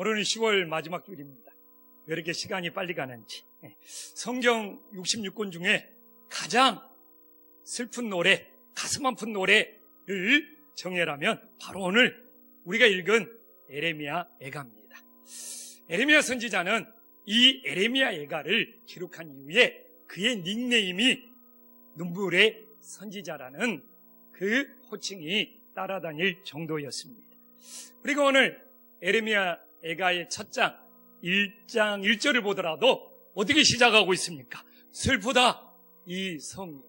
오늘은 10월 마지막 주일입니다. 왜 이렇게 시간이 빨리 가는지. 성경 66권 중에 가장 슬픈 노래, 가슴 아픈 노래를 정해라면 바로 오늘 우리가 읽은 에레미야 애가입니다. 에레미야 선지자는 이 에레미야 애가를 기록한 이후에 그의 닉네임이 눈물의 선지자라는 그 호칭이 따라다닐 정도였습니다. 우리가 오늘 에레미야 애가의 첫 장 1장 1절을 보더라도 어떻게 시작하고 있습니까? 슬프다 이 성이요.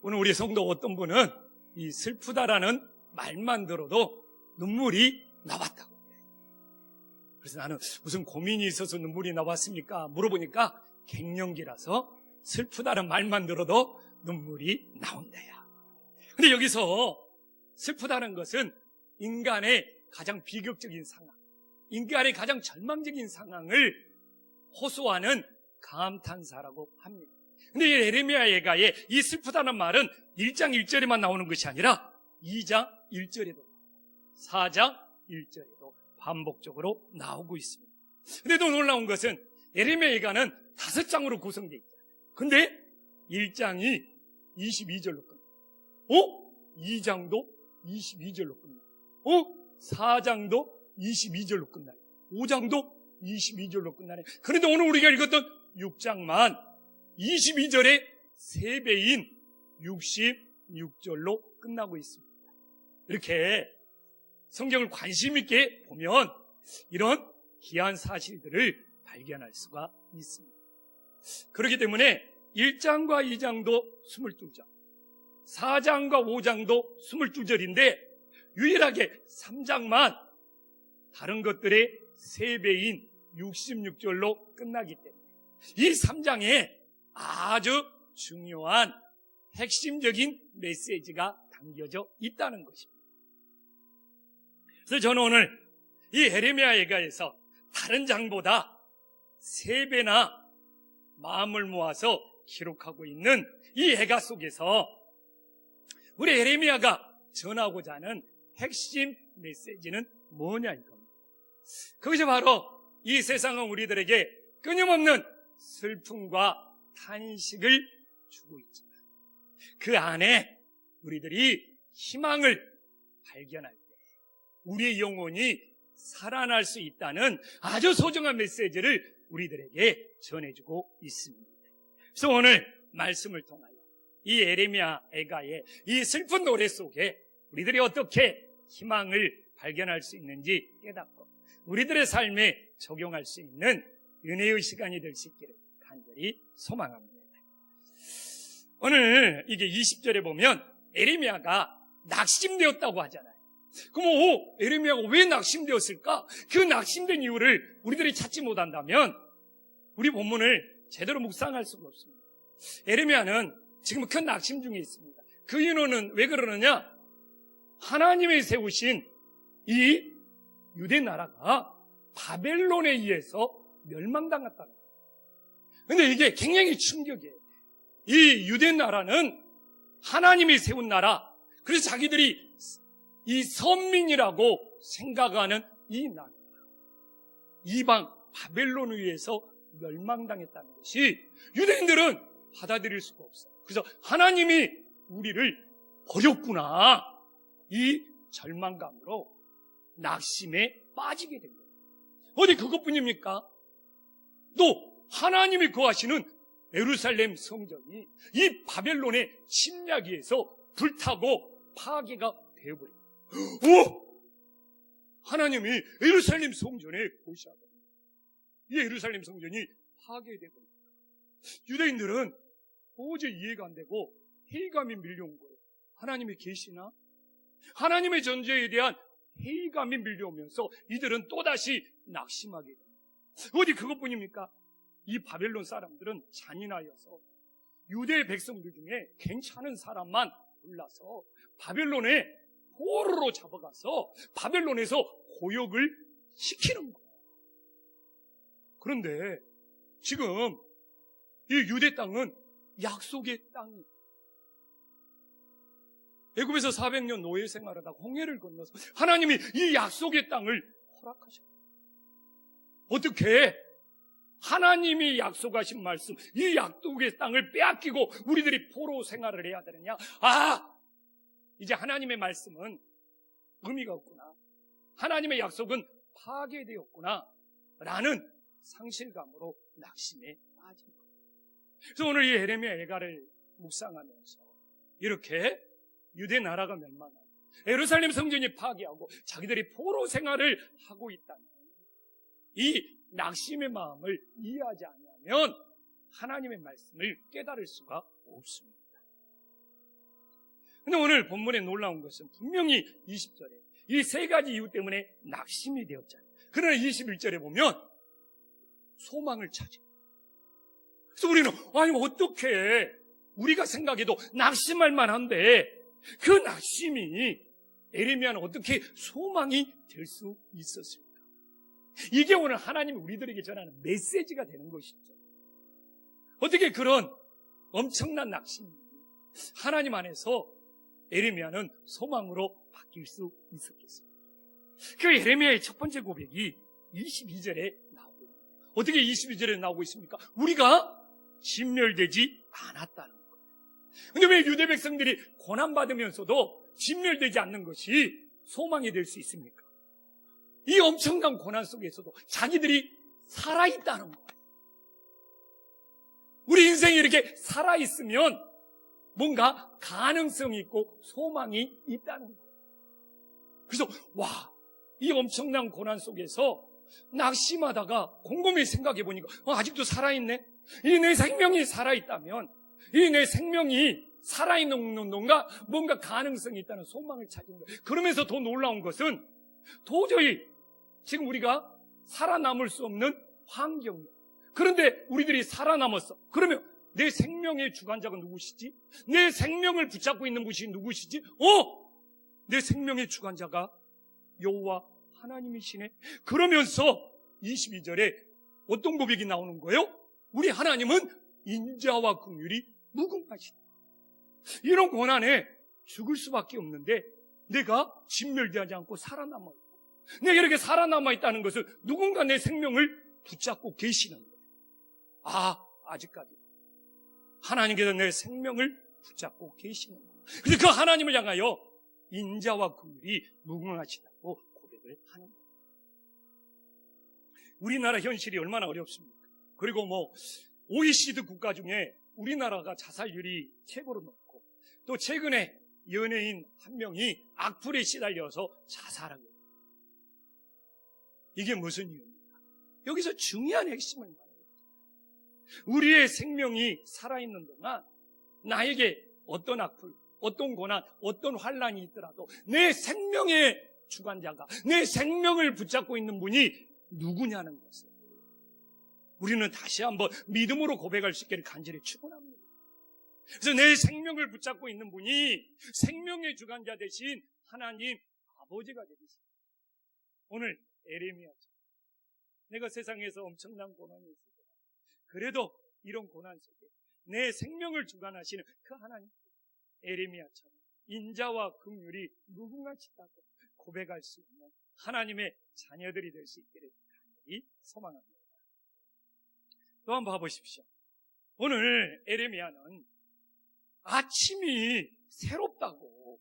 오늘 우리 성도 어떤 분은 이 슬프다라는 말만 들어도 눈물이 나왔다고. 그래서 나는 무슨 고민이 있어서 눈물이 나왔습니까? 물어보니까 갱년기라서 슬프다는 말만 들어도 눈물이 나온대요. 근데 여기서 슬프다는 것은 인간의 가장 비극적인 상황, 인간의 가장 절망적인 상황을 호소하는 감탄사라고 합니다. 근데 이 에레미야 애가의 이 슬프다는 말은 1장 1절에만 나오는 것이 아니라 2장 1절에도 4장 1절에도 반복적으로 나오고 있습니다. 근데 또 놀라운 것은 에레미야 애가는 5장으로 구성되어 있죠. 근데 1장이 22절로 끝나요. 2장도 22절로 끝나요. 4장도 22절로 끝나요. 5장도 22절로 끝나네. 그런데 오늘 우리가 읽었던 6장만 22절의 3배인 66절로 끝나고 있습니다. 이렇게 성경을 관심 있게 보면 이런 귀한 사실들을 발견할 수가 있습니다. 그렇기 때문에 1장과 2장도 22절, 4장과 5장도 22절인데 유일하게 3장만 다른 것들의 3배인 66절로 끝나기 때문에 이 3장에 아주 중요한 핵심적인 메시지가 담겨져 있다는 것입니다. 그래서 저는 오늘 이 에레미야 애가에서 다른 장보다 3배나 마음을 모아서 기록하고 있는 이 애가 속에서 우리 에레미야가 전하고자 하는 핵심 메시지는 뭐냐 이겁니다. 그것이 바로 이 세상은 우리들에게 끊임없는 슬픔과 탄식을 주고 있지만 그 안에 우리들이 희망을 발견할 때 우리의 영혼이 살아날 수 있다는 아주 소중한 메시지를 우리들에게 전해주고 있습니다. 그래서 오늘 말씀을 통하여 이 에레미야 애가의 이 슬픈 노래 속에 우리들이 어떻게 희망을 발견할 수 있는지 깨닫고 우리들의 삶에 적용할 수 있는 은혜의 시간이 될 수 있기를 간절히 소망합니다. 오늘 이게 20절에 보면 에레미야가 낙심되었다고 하잖아요. 그럼 에레미야가 왜 낙심되었을까? 그 낙심된 이유를 우리들이 찾지 못한다면 우리 본문을 제대로 묵상할 수가 없습니다. 에레미야는 지금 큰 낙심 중에 있습니다. 그 이유는 왜 그러느냐? 하나님이 세우신 이 유대 나라가 바벨론에 의해서 멸망당했다는 거예요. 그런데 이게 굉장히 충격이에요. 이 유대 나라는 하나님이 세운 나라, 그래서 자기들이 이 선민이라고 생각하는 이 나라, 이방 바벨론에 의해서 멸망당했다는 것이 유대인들은 받아들일 수가 없어요. 그래서 하나님이 우리를 버렸구나, 이 절망감으로 낙심에 빠지게 됩니다. 어디 그것뿐입니까? 또 하나님이 거하시는 예루살렘 성전이 이 바벨론의 침략에 의해서 불타고 파괴가 되어버립니다. 하나님이 예루살렘 성전에 거하시거든요. 이 예루살렘 성전이 파괴되버립니다. 유대인들은 도저히 이해가 안 되고 회의감이 밀려온 거예요. 하나님이 계시나? 하나님의 존재에 대한 회의감이 밀려오면서 이들은 또다시 낙심하게 됩니다. 어디 그것뿐입니까? 이 바벨론 사람들은 잔인하여서 유대 백성들 중에 괜찮은 사람만 골라서 바벨론에 포로로 잡아가서 바벨론에서 고역을 시키는 거예요. 그런데 지금 이 유대 땅은 약속의 땅이, 애굽에서 400년 노예 생활하다 홍해를 건너서 하나님이 이 약속의 땅을 허락하셨어요. 어떻게 하나님이 약속하신 말씀, 이 약속의 땅을 빼앗기고 우리들이 포로 생활을 해야 되느냐? 이제 하나님의 말씀은 의미가 없구나. 하나님의 약속은 파괴되었구나. 라는 상실감으로 낙심에 빠진 거예요. 그래서 오늘 이 예레미야 예가를 묵상하면서 이렇게 유대 나라가 멸망하고 예루살렘 성전이 파괴하고 자기들이 포로 생활을 하고 있다는 이 낙심의 마음을 이해하지 않으면 하나님의 말씀을 깨달을 수가 없습니다. 근데 오늘 본문에 놀라운 것은 분명히 20절에 이 세 가지 이유 때문에 낙심이 되었잖아요. 그러나 21절에 보면 소망을 찾아요. 그래서 우리는 어떻게 우리가 생각해도 낙심할 만한데 그 낙심이 예레미야는 어떻게 소망이 될 수 있었을까? 이게 오늘 하나님이 우리들에게 전하는 메시지가 되는 것이죠. 어떻게 그런 엄청난 낙심이 하나님 안에서 예레미야는 소망으로 바뀔 수 있었겠습니까? 그 예레미야의 첫 번째 고백이 22절에 나오고 있습니다. 어떻게 22절에 나오고 있습니까? 우리가 진멸되지 않았다는 거예요. 근데 왜 유대 백성들이 고난받으면서도 진멸되지 않는 것이 소망이 될 수 있습니까? 이 엄청난 고난 속에서도 자기들이 살아있다는 거예요. 우리 인생이 이렇게 살아있으면 뭔가 가능성이 있고 소망이 있다는 거예요. 그래서 이 엄청난 고난 속에서 낙심하다가 곰곰이 생각해 보니까 아직도 살아있네? 이 내 생명이 살아있다면 이 내 생명이 살아있는 뭔가 가능성이 있다는 소망을 찾은 거예요. 그러면서 더 놀라운 것은 도저히 지금 우리가 살아남을 수 없는 환경이에요. 그런데 우리들이 살아남았어. 그러면 내 생명의 주관자가 누구시지? 내 생명을 붙잡고 있는 분이 누구시지? 내 생명의 주관자가 여호와 하나님이시네. 그러면서 22절에 어떤 고백이 나오는 거예요? 우리 하나님은 인자와 긍휼이 무궁하시다. 이런 고난에 죽을 수밖에 없는데 내가 진멸되지 않고 살아남아 있고 내가 이렇게 살아남아 있다는 것은 누군가 내 생명을 붙잡고 계시는 거예요. 아직까지 하나님께서 내 생명을 붙잡고 계시는 거예요. 그래서 그 하나님을 향하여 인자와 긍휼이 무궁하시다고 고백을 하는 거예요. 우리나라 현실이 얼마나 어렵습니까? 그리고 OECD 국가 중에 우리나라가 자살률이 최고로 높고 또 최근에 연예인 한 명이 악플에 시달려서 자살하고 있어요. 이게 무슨 이유입니까? 여기서 중요한 핵심을 말합니다. 우리의 생명이 살아있는 동안 나에게 어떤 악플, 어떤 고난, 어떤 환난이 있더라도 내 생명의 주관자가 내 생명을 붙잡고 있는 분이 누구냐는 것을 우리는 다시 한번 믿음으로 고백할 수 있기를 간절히 축원합니다. 그래서 내 생명을 붙잡고 있는 분이 생명의 주관자 되신 하나님 아버지가 되겠습니다. 오늘 예레미야죠. 내가 세상에서 엄청난 고난이 있을 때 그래도 이런 고난 속에 내 생명을 주관하시는 그 하나님 예레미야처럼 인자와 긍휼이 무궁하시다고 고백할 수 있는 하나님의 자녀들이 될 수 있기를 간절히 소망합니다. 또 한번 봐보십시오. 오늘 예레미야는 아침이 새롭다고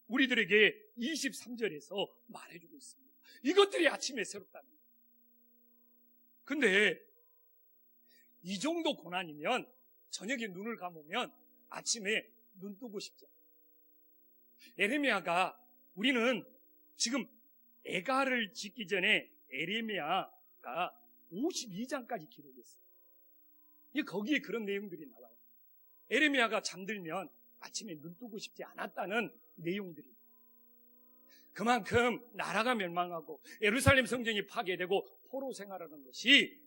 우리들에게 23절에서 말해주고 있습니다. 이것들이 아침에 새롭다는 거예요. 근데 이 정도 고난이면 저녁에 눈을 감으면 아침에 눈 뜨고 싶죠. 예레미야가 우리는 지금 애가를 짓기 전에 예레미야가 52장까지 기록했어요. 거기에 그런 내용들이 나와요. 예레미야가 잠들면 아침에 눈 뜨고 싶지 않았다는 내용들이. 그만큼 나라가 멸망하고 예루살렘 성전이 파괴되고 포로 생활하는 것이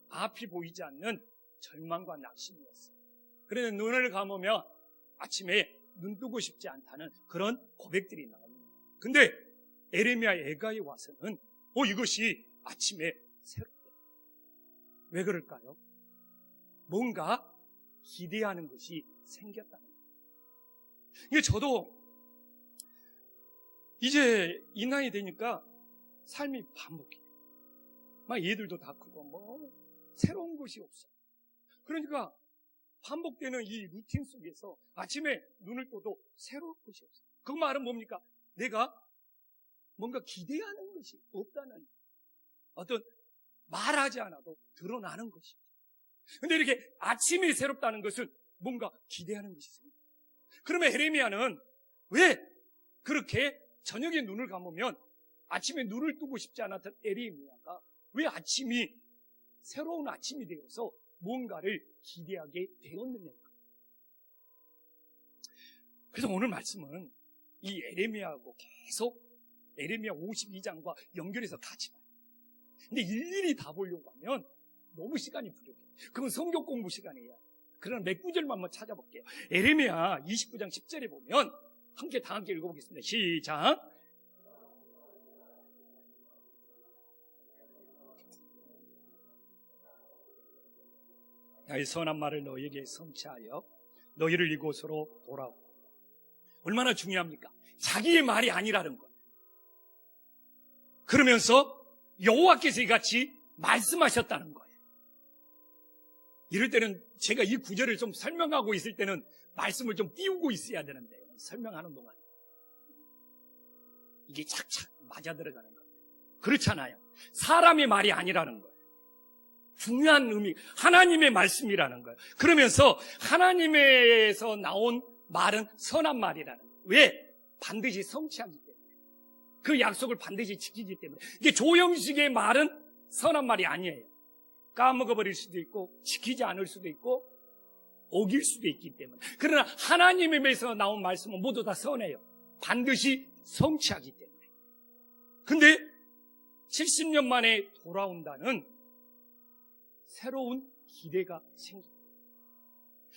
앞이 보이지 않는 절망과 낙심이었어요. 그래서 눈을 감으면 아침에 눈 뜨고 싶지 않다는 그런 고백들이 나옵니다. 근데 예레미야 애가에 와서는 이것이 아침에 새롭다. 왜 그럴까요? 뭔가 기대하는 것이 생겼다는 거예요. 이게 저도 이제 이 나이 되니까 삶이 반복해요. 막 얘들도 다 크고 새로운 것이 없어. 그러니까 반복되는 이 루틴 속에서 아침에 눈을 떠도 새로운 것이 없어. 그 말은 뭡니까? 내가 뭔가 기대하는 것이 없다는, 어떤 말하지 않아도 드러나는 것이죠. 근데 이렇게 아침이 새롭다는 것은 뭔가 기대하는 것이 있습니다. 그러면 에레미야는 왜 그렇게 저녁에 눈을 감으면 아침에 눈을 뜨고 싶지 않았던 에레미야가 왜 아침이 새로운 아침이 되어서 뭔가를 기대하게 되었느냐. 그래서 오늘 말씀은 이 에레미야하고 계속 에레미야 52장과 연결해서 같이 봐요. 근데 일일이 다 보려고 하면 너무 시간이 부족해요. 그건 성경 공부 시간이에요. 그러나 몇 구절만 한번 찾아볼게요. 에레미야 29장 10절에 보면 다 함께 읽어보겠습니다. 시작. 나의 선한 말을 너희에게 성취하여 너희를 이곳으로 돌아오고. 얼마나 중요합니까? 자기의 말이 아니라는 거예요. 그러면서 여호와께서 이같이 말씀하셨다는 거예요. 이럴 때는 제가 이 구절을 좀 설명하고 있을 때는 말씀을 좀 띄우고 있어야 되는데 설명하는 동안 이게 착착 맞아 들어가는 거예요. 그렇잖아요. 사람의 말이 아니라는 거예요. 중요한 의미, 하나님의 말씀이라는 거예요. 그러면서 하나님에서 나온 말은 선한 말이라는 거예요. 왜? 반드시 성취하기 때문에. 그 약속을 반드시 지키기 때문에. 이게 조형식의 말은 선한 말이 아니에요. 까먹어버릴 수도 있고 지키지 않을 수도 있고 어길 수도 있기 때문에. 그러나 하나님에서 나온 말씀은 모두 다 선해요. 반드시 성취하기 때문에. 근데 70년 만에 돌아온다는 새로운 기대가 생깁니다.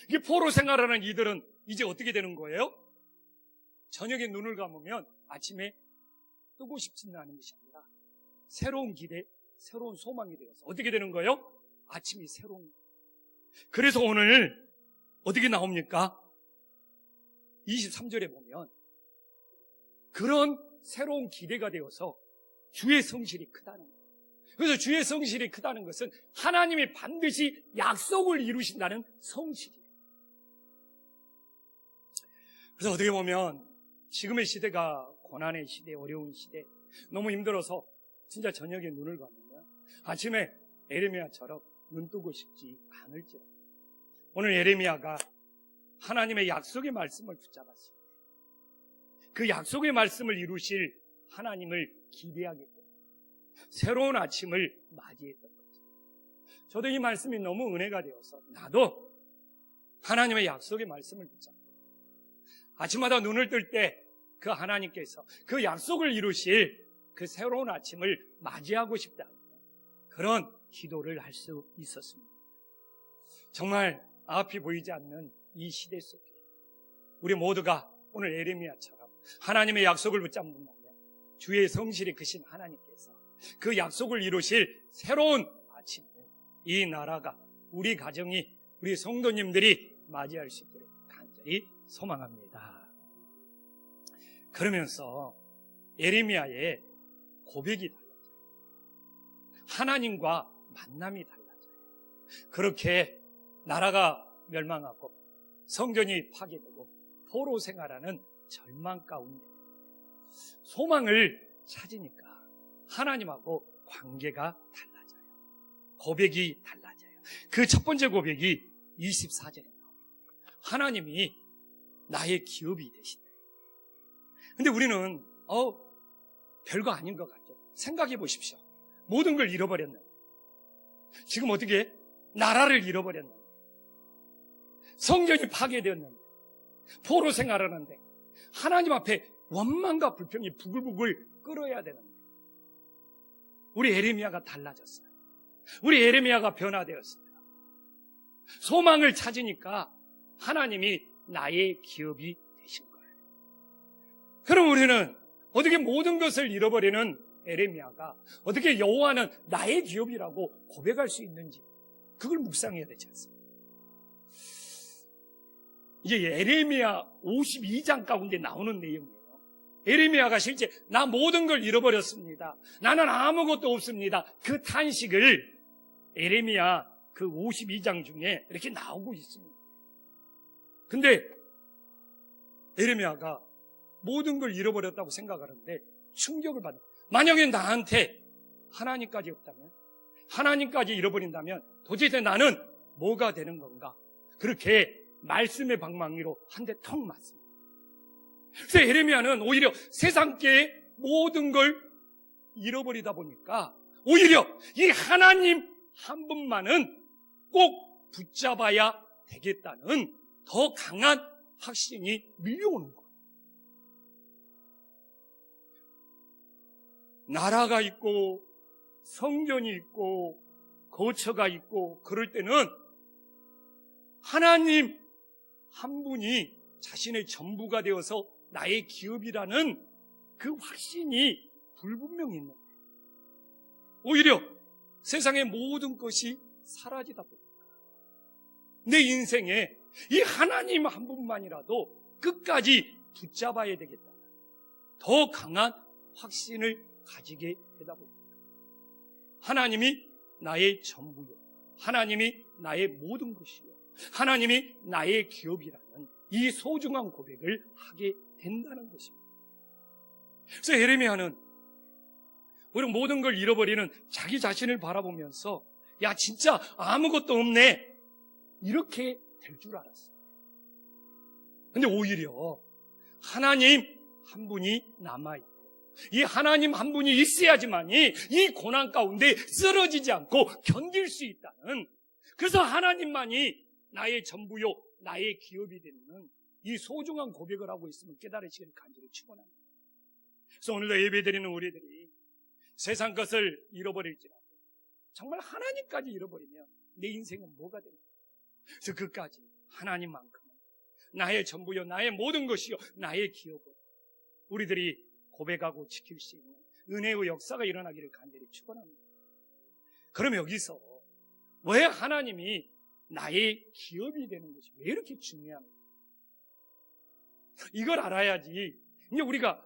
이게 포로 생활하는 이들은 이제 어떻게 되는 거예요? 저녁에 눈을 감으면 아침에 뜨고 싶지는 않은 것이 아니라 새로운 기대, 새로운 소망이 되어서 어떻게 되는 거예요? 아침이 새로운 거예요. 그래서 오늘 어떻게 나옵니까? 23절에 보면 그런 새로운 기대가 되어서 주의 성실이 크다는 거예요. 그래서 주의 성실이 크다는 것은 하나님이 반드시 약속을 이루신다는 성실이에요. 그래서 어떻게 보면 지금의 시대가 고난의 시대, 어려운 시대, 너무 힘들어서 진짜 저녁에 눈을 감으면 아침에 에레미야처럼 눈 뜨고 싶지 않을지라도 오늘 에레미야가 하나님의 약속의 말씀을 붙잡았습니다. 그 약속의 말씀을 이루실 하나님을 기대하기 때문에 새로운 아침을 맞이했던 거죠. 저도 이 말씀이 너무 은혜가 되어서 나도 하나님의 약속의 말씀을 붙잡고 아침마다 눈을 뜰 때 그 하나님께서 그 약속을 이루실 그 새로운 아침을 맞이하고 싶다는 그런 기도를 할 수 있었습니다. 정말 앞이 보이지 않는 이 시대 속에 우리 모두가 오늘 에레미야처럼 하나님의 약속을 붙잡는다면 주의 성실이 크신 하나님께서 그 약속을 이루실 새로운 아침을 이 나라가, 우리 가정이, 우리 성도님들이 맞이할 수 있기를 간절히 소망합니다. 그러면서 에레미야의 고백이 달라져요. 하나님과 만남이 달라져요. 그렇게 나라가 멸망하고 성전이 파괴되고 포로 생활하는 절망 가운데 소망을 찾으니까 하나님하고 관계가 달라져요. 고백이 달라져요. 그 첫 번째 고백이 24절에 나옵니다. 하나님이 나의 기업이 되신다. 근데 우리는 별거 아닌 것 같죠. 생각해 보십시오. 모든 걸 잃어버렸는데 지금 어떻게 나라를 잃어버렸는데 성전이 파괴되었는데 포로 생활하는데 하나님 앞에 원망과 불평이 부글부글 끓어야 되는데 우리 에레미야가 달라졌어요. 우리 에레미야가 변화되었어요. 소망을 찾으니까 하나님이 나의 기업이 되신 거예요. 그럼 우리는 어떻게 모든 것을 잃어버리는 에레미야가 어떻게 여호와는 나의 기업이라고 고백할 수 있는지 그걸 묵상해야 되지 않습니까? 이게 에레미야 52장 가운데 나오는 내용이에요. 에레미야가 실제 나 모든 걸 잃어버렸습니다, 나는 아무것도 없습니다, 그 탄식을 에레미야 그 52장 중에 이렇게 나오고 있습니다. 근데 에레미야가 모든 걸 잃어버렸다고 생각하는데 충격을 받아요. 만약에 나한테 하나님까지 없다면, 하나님까지 잃어버린다면 도대체 나는 뭐가 되는 건가? 그렇게 말씀의 방망이로 한 대 턱 맞습니다. 그래서 에레미야는 오히려 세상계의 모든 걸 잃어버리다 보니까 오히려 이 하나님 한 분만은 꼭 붙잡아야 되겠다는 더 강한 확신이 밀려오는 거예요. 나라가 있고 성전이 있고 거처가 있고 그럴 때는 하나님 한 분이 자신의 전부가 되어서 나의 기업이라는 그 확신이 불분명히 있는 거예요. 오히려 세상의 모든 것이 사라지다 보니까 내 인생에 이 하나님 한 분만이라도 끝까지 붙잡아야 되겠다, 더 강한 확신을 가지게 되다 보니까 하나님이 나의 전부요, 하나님이 나의 모든 것이요, 하나님이 나의 기업이라는 이 소중한 고백을 하게 된다는 것입니다. 그래서 에레미야는 우리 모든 걸 잃어버리는 자기 자신을 바라보면서 야 진짜 아무것도 없네 이렇게 될 줄 알았어요. 근데 오히려 하나님 한 분이 남아있고 이 하나님 한 분이 있어야지만이 이 고난 가운데 쓰러지지 않고 견딜 수 있다는, 그래서 하나님만이 나의 전부요 나의 기업이 되는 이 소중한 고백을 하고 있음을 깨달으시기를 간절히 축원합니다. 그래서 오늘도 예배드리는 우리들이 세상 것을 잃어버릴지라도 정말 하나님까지 잃어버리면 내 인생은 뭐가 됩니까? 그래서 그까지 하나님만큼은 나의 전부요 나의 모든 것이요 나의 기업을 우리들이 고백하고 지킬 수 있는 은혜의 역사가 일어나기를 간절히 축원합니다. 그럼 여기서 왜 하나님이 나의 기업이 되는 것이 왜 이렇게 중요합니까? 이걸 알아야지 이제 우리가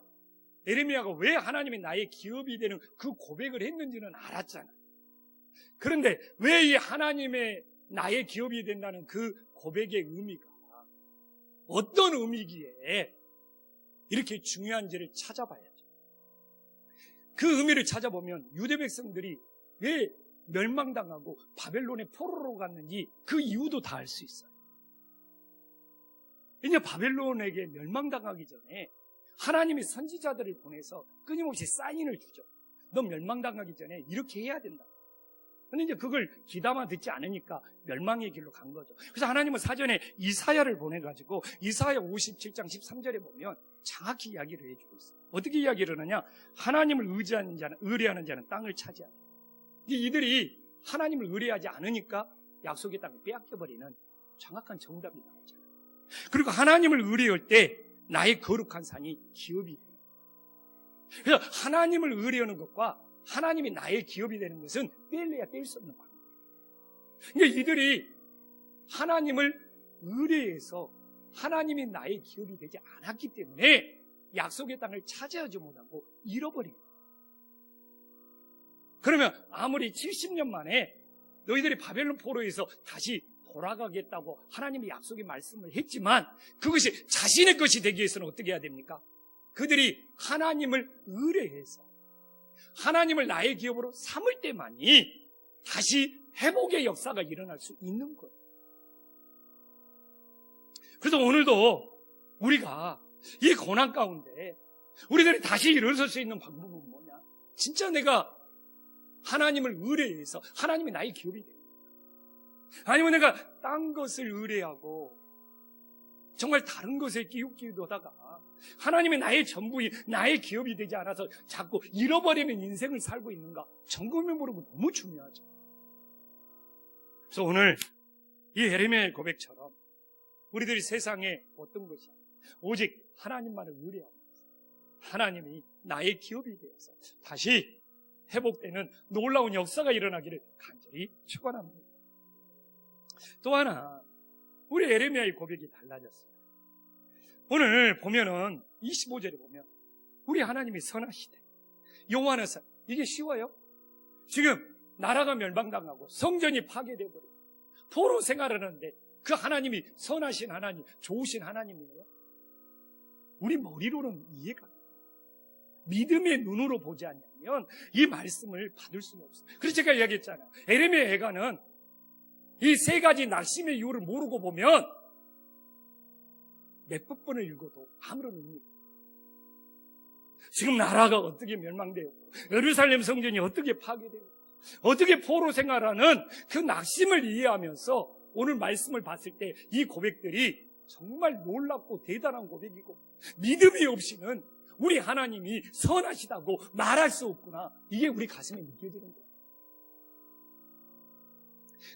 에레미야가 왜 하나님이 나의 기업이 되는 그 고백을 했는지는 알았잖아요. 그런데 왜 이 하나님의 나의 기업이 된다는 그 고백의 의미가 어떤 의미기에 이렇게 중요한지를 찾아봐야죠. 그 의미를 찾아보면 유대 백성들이 왜 멸망당하고 바벨론의 포로로 갔는지 그 이유도 다 알 수 있어요. 이제 바벨론에게 멸망당하기 전에 하나님이 선지자들을 보내서 끊임없이 사인을 주죠. 너 멸망당하기 전에 이렇게 해야 된다. 근데 이제 그걸 귀담아 듣지 않으니까 멸망의 길로 간 거죠. 그래서 하나님은 사전에 이사야를 보내가지고 이사야 57장 13절에 보면 정확히 이야기를 해주고 있어요. 어떻게 이야기를 하느냐? 하나님을 의뢰하는 자는 땅을 차지하고, 이들이 하나님을 의뢰하지 않으니까 약속의 땅을 빼앗겨버리는 정확한 정답이 나오잖아요. 그리고 하나님을 의뢰할 때 나의 거룩한 산이 기업이 돼요. 그래서 하나님을 의뢰하는 것과 하나님이 나의 기업이 되는 것은 뗄래야 뗄 수 없는 관계예요. 그러니까 이들이 하나님을 의뢰해서 하나님이 나의 기업이 되지 않았기 때문에 약속의 땅을 차지하지 못하고 잃어버린 거예요. 그러면 아무리 70년 만에 너희들이 바벨론 포로에서 다시 돌아가겠다고 하나님이 약속의 말씀을 했지만 그것이 자신의 것이 되기 위해서는 어떻게 해야 됩니까? 그들이 하나님을 의뢰해서 하나님을 나의 기업으로 삼을 때만이 다시 회복의 역사가 일어날 수 있는 거예요. 그래서 오늘도 우리가 이 고난 가운데 우리들이 다시 일어설 수 있는 방법은 뭐냐? 진짜 내가 하나님을 의뢰해서 하나님이 나의 기업이 돼요. 아니면 내가 딴 것을 의뢰하고 정말 다른 것에 끼우기도 하다가 하나님이 나의 전부인 나의 기업이 되지 않아서 자꾸 잃어버리는 인생을 살고 있는가 점검해 보는 건 너무 중요하죠. 그래서 오늘 이 에레미야의 고백처럼 우리들이 세상에 어떤 것이 아니라 오직 하나님만을 의뢰하면서 하나님이 나의 기업이 되어서 다시 회복되는 놀라운 역사가 일어나기를 간절히 축원합니다. 또 하나, 우리 에레미야의 고백이 달라졌어요. 오늘 보면은 25절에 보면 우리 하나님이 선하시대. 여호와는 이게 쉬워요? 지금 나라가 멸망당하고 성전이 파괴되어 버리고 포로 생활하는데 그 하나님이 선하신 하나님, 좋으신 하나님이에요? 우리 머리로는 이해가 안 돼요. 믿음의 눈으로 보지 않으면 이 말씀을 받을 수가 없어요. 그래서 제가 이야기했잖아요. 에레미야 애가는 이 세 가지 낙심의 이유를 모르고 보면 몇백 번을 읽어도 아무런 의미가 없어요. 지금 나라가 어떻게 멸망되었고 예루살렘 성전이 어떻게 파괴되었고 어떻게 포로 생활하는 그 낙심을 이해하면서 오늘 말씀을 봤을 때 이 고백들이 정말 놀랍고 대단한 고백이고 믿음이 없이는 우리 하나님이 선하시다고 말할 수 없구나. 이게 우리 가슴에 느껴지는 거예요.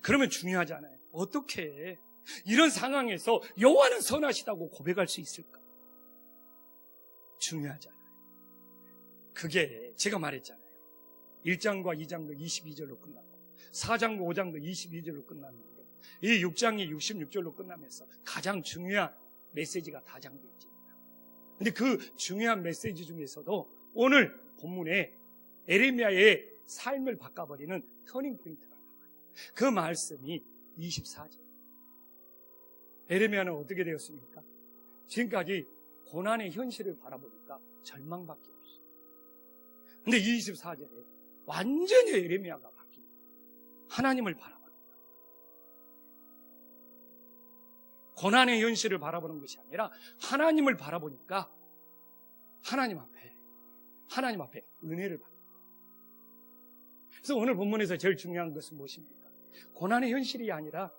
그러면 중요하잖아요. 어떻게 이런 상황에서 여호와는 선하시다고 고백할 수 있을까? 중요하잖아요. 그게 제가 말했잖아요. 1장과 2장도 22절로 끝났고 4장과 5장도 22절로 끝났는데 이 6장이 66절로 끝나면서 가장 중요한 메시지가 다 담겨 있습니다. 근데 그 중요한 메시지 중에서도 오늘 본문에 에레미야의 삶을 바꿔버리는 터닝 포인트가 나와요. 그 말씀이 24절. 에레미야는 어떻게 되었습니까? 지금까지 고난의 현실을 바라보니까 절망밖에 없어요. 근데 24절에 완전히 에레미야가 바뀝니다. 하나님을 바라보는 거예요. 고난의 현실을 바라보는 것이 아니라 하나님을 바라보니까 하나님 앞에 은혜를 받는 거예요. 그래서 오늘 본문에서 제일 중요한 것은 무엇입니까? 고난의 현실이 아니라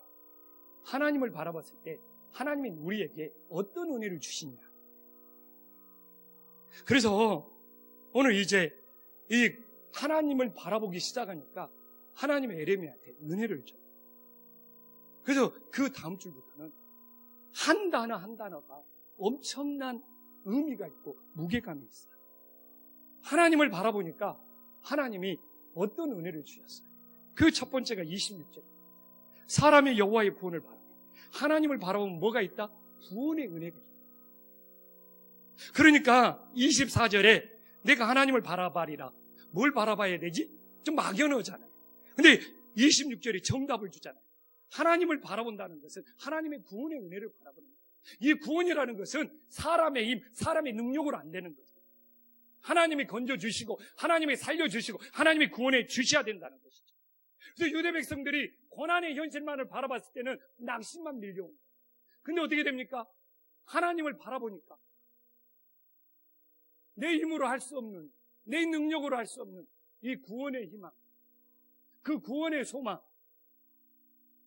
하나님을 바라봤을 때 하나님이 우리에게 어떤 은혜를 주시냐. 그래서 오늘 이제 이 하나님을 바라보기 시작하니까 하나님이 에레미야한테 은혜를 줘요. 그래서 그 다음 줄부터는 한 단어 한 단어가 엄청난 의미가 있고 무게감이 있어요. 하나님을 바라보니까 하나님이 어떤 은혜를 주셨어요. 그 첫 번째가 26절. 사람이 여호와의 구원을 바라보고 하나님을 바라보면 뭐가 있다? 구원의 은혜가 있다. 그러니까 24절에 내가 하나님을 바라봐리라. 뭘 바라봐야 되지? 좀 막연하잖아요. 근데 26절이 정답을 주잖아요. 하나님을 바라본다는 것은 하나님의 구원의 은혜를 바라보는 거예요. 이 구원이라는 것은 사람의 힘, 사람의 능력으로 안 되는 거죠. 하나님이 건져주시고 하나님이 살려주시고 하나님이 구원해 주셔야 된다는 것이죠. 그래서 유대 백성들이 고난의 현실만을 바라봤을 때는 낙심만 밀려온 거예요. 근데 어떻게 됩니까? 하나님을 바라보니까 내 힘으로 할 수 없는, 내 능력으로 할 수 없는 이 구원의 희망, 그 구원의 소망,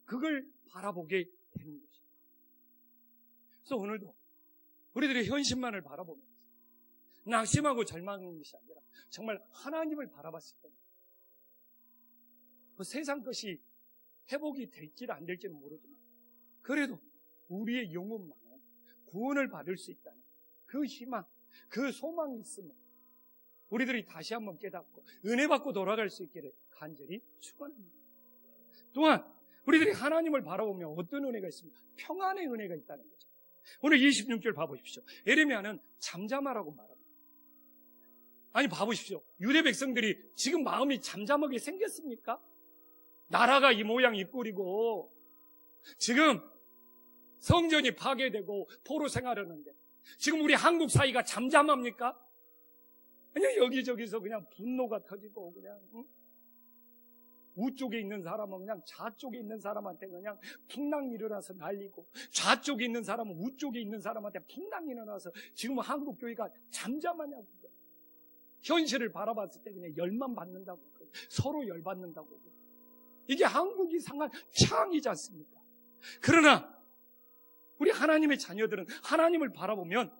그걸 바라보게 되는 것입니다. 그래서 오늘도 우리들의 현실만을 바라보면서 낙심하고 절망하는 것이 아니라 정말 하나님을 바라봤을 때 그 세상 것이 회복이 될지 안 될지는 모르지만 그래도 우리의 영혼만은 구원을 받을 수 있다는 그 희망, 그 소망이 있으면 우리들이 다시 한번 깨닫고 은혜 받고 돌아갈 수 있기를 간절히 축원합니다. 또한 우리들이 하나님을 바라보면 어떤 은혜가 있습니까? 평안의 은혜가 있다는 거죠. 오늘 26절 봐보십시오. 에레미야는 잠잠하라고 말합니다. 아니 봐보십시오. 유대 백성들이 지금 마음이 잠잠하게 생겼습니까? 나라가 이 모양 이 꼴이고 지금 성전이 파괴되고 포로 생활하는데 지금 우리 한국 사회가 잠잠합니까? 그냥 여기저기서 그냥 분노가 터지고 그냥 우쪽에 있는 사람은 그냥 좌쪽에 있는 사람한테 그냥 풍랑 일어나서 날리고 좌쪽에 있는 사람은 우쪽에 있는 사람한테 풍랑 일어나서 지금 한국 교회가 잠잠하냐고. 현실을 바라봤을 때 그냥 열만 받는다고 서로 열받는다고. 이게 한국이 상한 창이지 않습니까? 그러나 우리 하나님의 자녀들은 하나님을 바라보면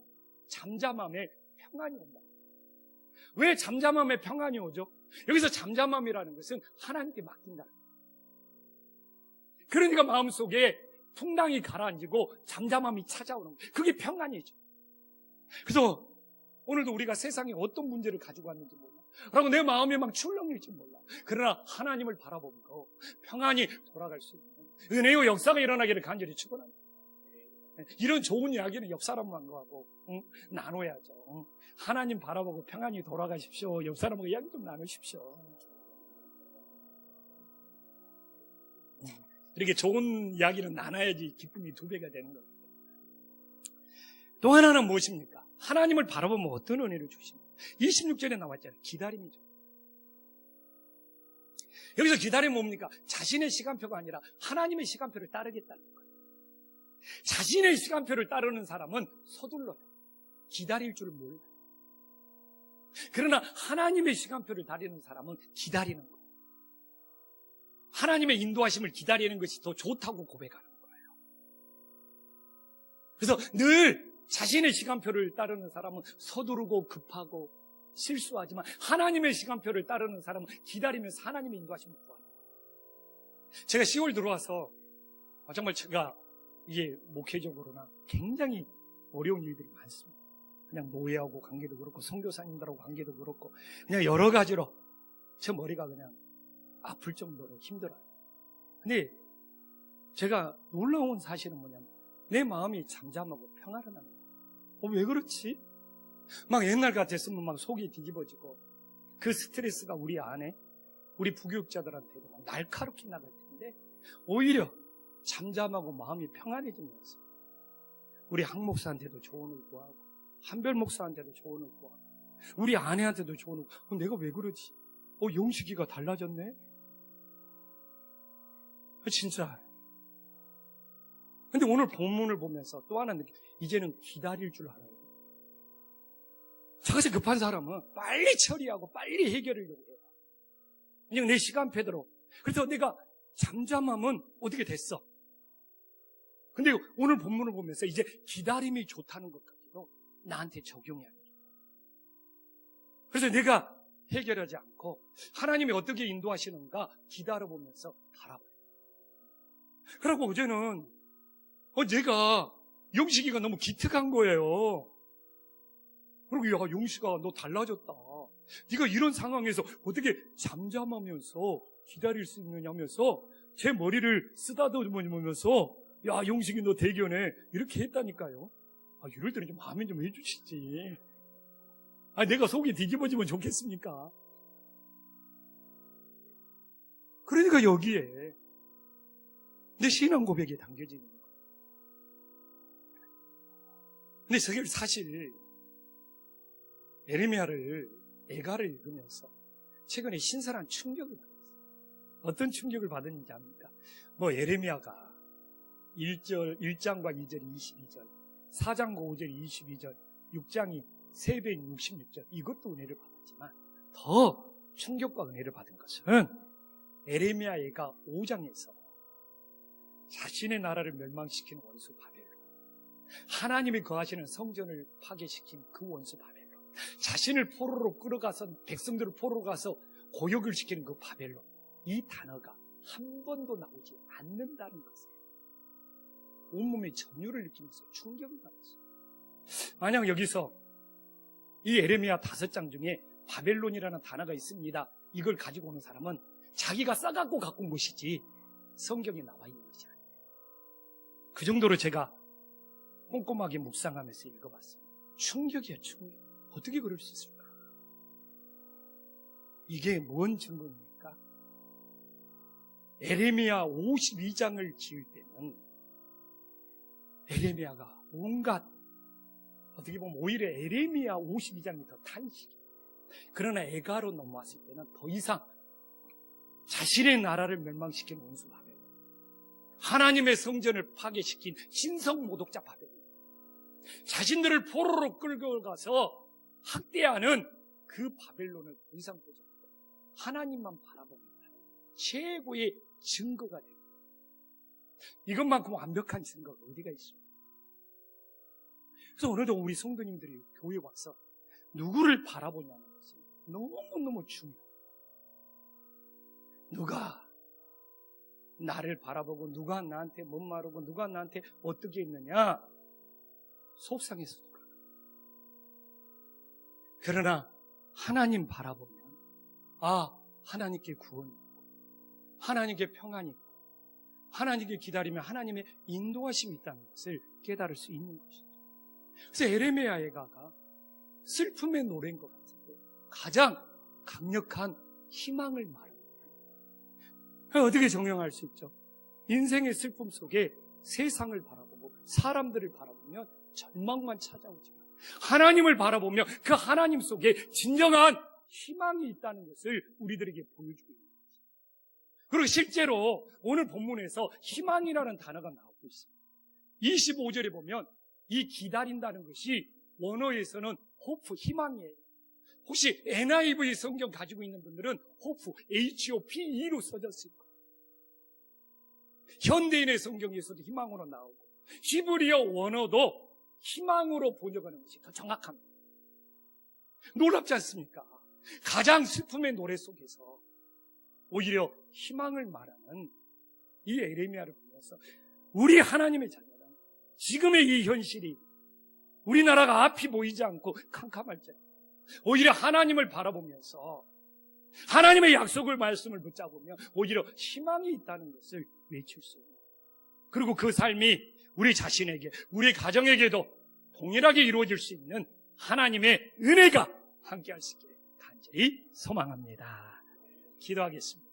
잠잠함에 평안이 온다. 왜 잠잠함에 평안이 오죠? 여기서 잠잠함이라는 것은 하나님께 맡긴다. 그러니까 마음속에 풍랑이 가라앉고 잠잠함이 찾아오는 거예요. 그게 평안이죠. 그래서 오늘도 우리가 세상에 어떤 문제를 가지고 왔는지 몰라. 그리고 내 마음이 막 출렁일지 몰라. 그러나 하나님을 바라보고 평안히 돌아갈 수 있는 은혜의 역사가 일어나기를 간절히 축원합니다. 이런 좋은 이야기는 옆 사람하고 하고 나눠야죠. 하나님 바라보고 평안히 돌아가십시오. 옆 사람하고 이야기 좀 나누십시오. 이렇게 좋은 이야기는 나눠야지 기쁨이 2배가 되는 겁니다. 또 하나는 무엇입니까? 하나님을 바라보면 어떤 은혜를 주십니까? 26절에 나왔잖아요. 기다림이죠. 여기서 기다림은 뭡니까? 자신의 시간표가 아니라 하나님의 시간표를 따르겠다는 거예요. 자신의 시간표를 따르는 사람은 서둘러요. 기다릴 줄 몰라요. 그러나 하나님의 시간표를 따르는 사람은 기다리는 거예요. 하나님의 인도하심을 기다리는 것이 더 좋다고 고백하는 거예요. 그래서 늘 자신의 시간표를 따르는 사람은 서두르고 급하고 실수하지만 하나님의 시간표를 따르는 사람은 기다리면서 하나님의 인도하심을 구하는 거예요. 제가 10월 들어와서 정말 제가 이게 목회적으로나 굉장히 어려운 일들이 많습니다. 그냥 노예하고 관계도 그렇고 선교사님들하고 관계도 그렇고 그냥 여러 가지로 제 머리가 그냥 아플 정도로 힘들어요. 근데 제가 놀라운 사실은 뭐냐면 내 마음이 잠잠하고 평안하다는 거예요. 왜 그렇지? 막 옛날 같았으면 막 속이 뒤집어지고 그 스트레스가 우리 안에 우리 부교육자들한테도 막 날카롭게 나갈 텐데 오히려 잠잠하고 마음이 평안해지면서 우리 학 목사한테도 조언을 구하고 한별 목사한테도 조언을 구하고 우리 아내한테도 조언을 구하고 내가 왜 그러지? 영식이가 달라졌네? 진짜. 근데 오늘 본문을 보면서 또 하나 느끼 이제는 기다릴 줄 알아야 돼. 저것이 급한 사람은 빨리 처리하고 빨리 해결하려고 해요. 그냥 내 시간표대로. 그래서 내가 잠잠하면 어떻게 됐어? 근데 오늘 본문을 보면서 이제 기다림이 좋다는 것까지도 나한테 적용해야 돼. 그래서 내가 해결하지 않고 하나님이 어떻게 인도하시는가 기다려보면서 바라봐요. 그러고 어제는 내가 용식이가 너무 기특한 거예요. 그리고 야 용식아 너 달라졌다. 네가 이런 상황에서 어떻게 잠잠하면서 기다릴 수 있느냐면서 제 머리를 쓰다듬으면서 야 용식이 너 대견해 이렇게 했다니까요. 이럴 때는 좀 마음에 좀 해주시지. 내가 속이 뒤집어지면 좋겠습니까? 그러니까 여기에 내 신앙 고백이 담겨지는 거예요. 근데 사실 에레미야를 애가를 읽으면서 최근에 신선한 충격을 받았어요. 어떤 충격을 받았는지 압니까? 에레미야가 1장과 2절이 22절, 4장과 5절이 22절, 6장이 3배인 66절 이것도 은혜를 받았지만 더 충격과 은혜를 받은 것은 에레미야 애가 5장에서 자신의 나라를 멸망시킨 원수 바벨론, 하나님이 거하시는 성전을 파괴시킨 그 원수 바벨론, 자신을 포로로 끌어가서 백성들을 포로로 가서 고역을 시키는 그 바벨론, 이 단어가 한 번도 나오지 않는다는 것을 온몸에 전율을 느끼면서 충격을 받았어요. 만약 여기서 이 에레미야 5장 중에 바벨론이라는 단어가 있습니다. 이걸 가지고 오는 사람은 자기가 싸갖고 갖고 온 것이지 성경에 나와 있는 것이 아니에요. 그 정도로 제가 꼼꼼하게 묵상하면서 읽어봤습니다. 충격이야, 충격. 어떻게 그럴 수 있을까? 이게 뭔 증거입니까? 에레미야 52장을 지을 때는 에레미야가 온갖 어떻게 보면 오히려 에레미야 52장이 더 탄식이에요. 그러나 애가로 넘어왔을 때는 더 이상 자신의 나라를 멸망시킨 원수 바벨론, 하나님의 성전을 파괴시킨 신성 모독자 바벨론, 자신들을 포로로 끌고 가서 학대하는 그 바벨론을 더 이상 보지 않고 하나님만 바라봅니다. 최고의 증거가 됩니다. 이것만큼 완벽한 증거가 어디가 있습니까? 그래서 오늘도 우리 성도님들이 교회에 와서 누구를 바라보냐는 것이 너무너무 중요해요. 누가 나를 바라보고 누가 나한테 못 마르고 누가 나한테 어떻게 했느냐 속상해서 그래요. 그러나 하나님 바라보면 하나님께 구원이 있고 하나님께 평안이 있고 하나님께 기다리면 하나님의 인도하심이 있다는 것을 깨달을 수 있는 것이죠. 그래서 에레미야가 슬픔의 노래인 것 같은데 가장 강력한 희망을 말합니다. 어떻게 정형할 수 있죠? 인생의 슬픔 속에 세상을 바라보고 사람들을 바라보면 절망만 찾아오지만 하나님을 바라보면 그 하나님 속에 진정한 희망이 있다는 것을 우리들에게 보여주고 있는 것입니다. 그리고 실제로 오늘 본문에서 희망이라는 단어가 나오고 있습니다. 25절에 보면 이 기다린다는 것이 원어에서는 호프, 희망이에요. 혹시 NIV 성경 가지고 있는 분들은 호프, HOPE로 써졌을 거예요. 현대인의 성경에서도 희망으로 나오고 히브리어 원어도 희망으로 번역하는 것이 더 정확합니다. 놀랍지 않습니까? 가장 슬픔의 노래 속에서 오히려 희망을 말하는 이 에레미야를 보면서 우리 하나님의 자녀는 지금의 이 현실이 우리나라가 앞이 보이지 않고 캄캄할지라도 오히려 하나님을 바라보면서 하나님의 약속을 말씀을 붙잡으며 오히려 희망이 있다는 것을 외칠 수 있는, 그리고 그 삶이 우리 자신에게, 우리 가정에게도 동일하게 이루어질 수 있는 하나님의 은혜가 함께할 수 있기를 간절히 소망합니다. 기도하겠습니다.